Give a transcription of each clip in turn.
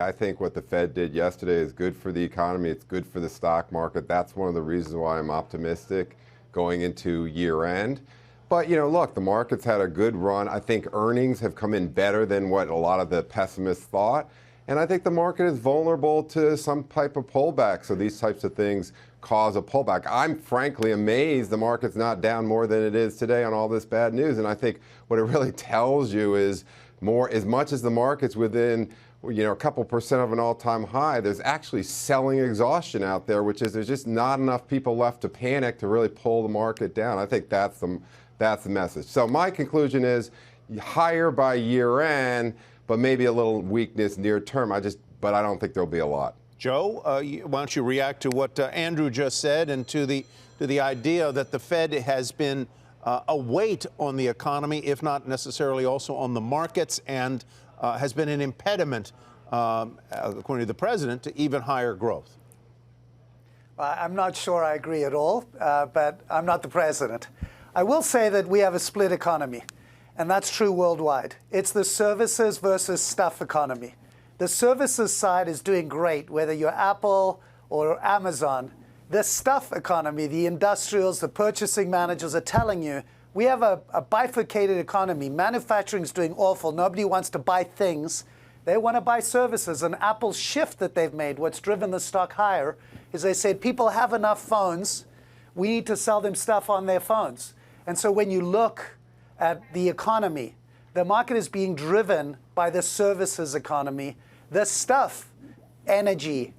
I think what the Fed did yesterday is good for the economy. It's good for the stock market. That's one of the reasons why I'm optimistic going into year end. But, look, the market's had a good run. I think earnings have come in better than what a lot of the pessimists thought. And I think the market is vulnerable to some type of pullback. So these types of things cause a pullback. I'm frankly amazed the market's not down more than it is today on all this bad news. And I think what it really tells you is as much as the market's within a couple percent of an all-time high, there's actually selling exhaustion out there, which is there's just not enough people left to panic to really pull the market down. I think that's the message. So my conclusion is higher by year end, but maybe a little weakness near term. But I don't think there'll be a lot. Joe, why don't you react to what Andrew just said and to the idea that the Fed has been a weight on the economy, if not necessarily also on the markets, and has been an impediment, according to the president, to even higher growth? I'm not sure I agree at all, but I'm not the president. I will say that we have a split economy, and that's true worldwide. It's the services versus stuff economy. The services side is doing great, whether you're Apple or Amazon. The stuff economy, the industrials, the purchasing managers are telling you, we have a bifurcated economy. Manufacturing is doing awful. Nobody wants to buy things. They want to buy services. And Apple's shift that they've made, what's driven the stock higher, is they said people have enough phones. We need to sell them stuff on their phones. And so when you look at the economy, the market is being driven by the services economy. The stuff, energy,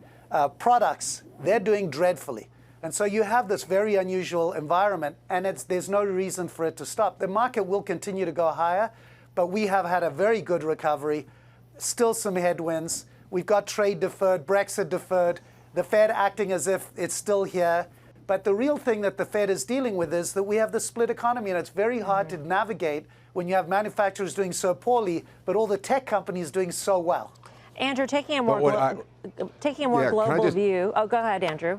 products, they're doing dreadfully. And so you have this very unusual environment, and there's no reason for it to stop. The market will continue to go higher, but we have had a very good recovery, still some headwinds. We've got trade deferred, Brexit deferred, the Fed acting as if it's still here. But the real thing that the Fed is dealing with is that we have the split economy, and it's very hard to navigate when you have manufacturers doing so poorly, but all the tech companies doing so well. Andrew, taking a more global view. Oh, go ahead, Andrew.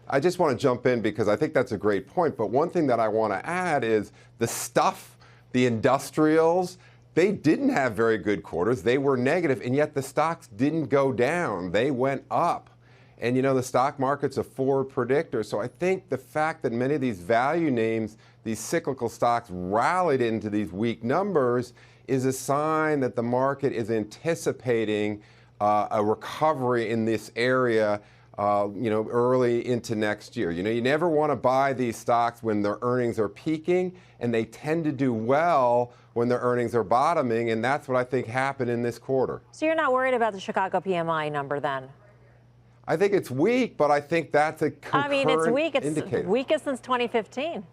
I just want to jump in because I think that's a great point. But one thing that I want to add is the stuff, the industrials, they didn't have very good quarters. They were negative, and yet the stocks didn't go down. They went up. And, the stock market's a forward predictor. So I think the fact that many of these value names, these cyclical stocks, rallied into these weak numbers is a sign that the market is anticipating a recovery in this area early into next year. You never want to buy these stocks when their earnings are peaking, and they tend to do well when their earnings are bottoming, and that's what I think happened in this quarter. So you're not worried about the Chicago PMI number then? I think it's weak, but I think that's a concurrent indicator. It's weak. It's weakest since 2015.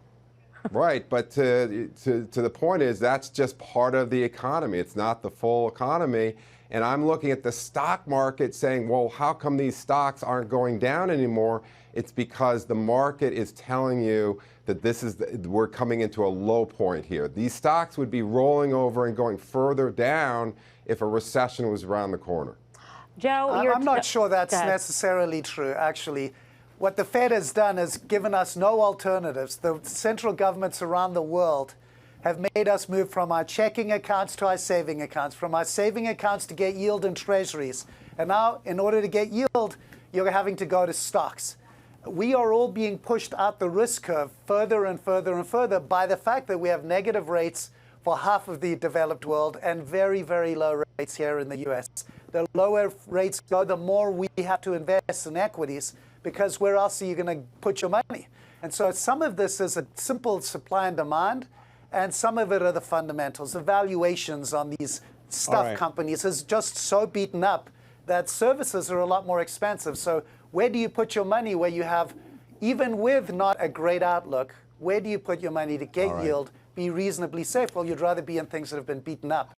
Right, but to the point is that's just part of the economy. It's not the full economy. And I'm looking at the stock market saying, well, how come these stocks aren't going down anymore? It's because the market is telling you that we're coming into a low point here. These stocks would be rolling over and going further down if a recession was around the corner. Joe, I'm not sure that's necessarily true, actually. What the Fed has done is given us no alternatives. The central governments around the world have made us move from our checking accounts to our saving accounts, from our saving accounts to get yield in treasuries. And now, in order to get yield, you're having to go to stocks. We are all being pushed out the risk curve further and further and further by the fact that we have negative rates for half of the developed world and very, very low rates here in the U.S. The lower rates go, the more we have to invest in equities, because where else are you going to put your money? And so some of this is a simple supply and demand, and some of it are the fundamentals. The valuations on these stuff companies is just so beaten up that services are a lot more expensive. So where do you put your money where you have, even with not a great outlook, where do you put your money to get yield, be reasonably safe? Well, you'd rather be in things that have been beaten up.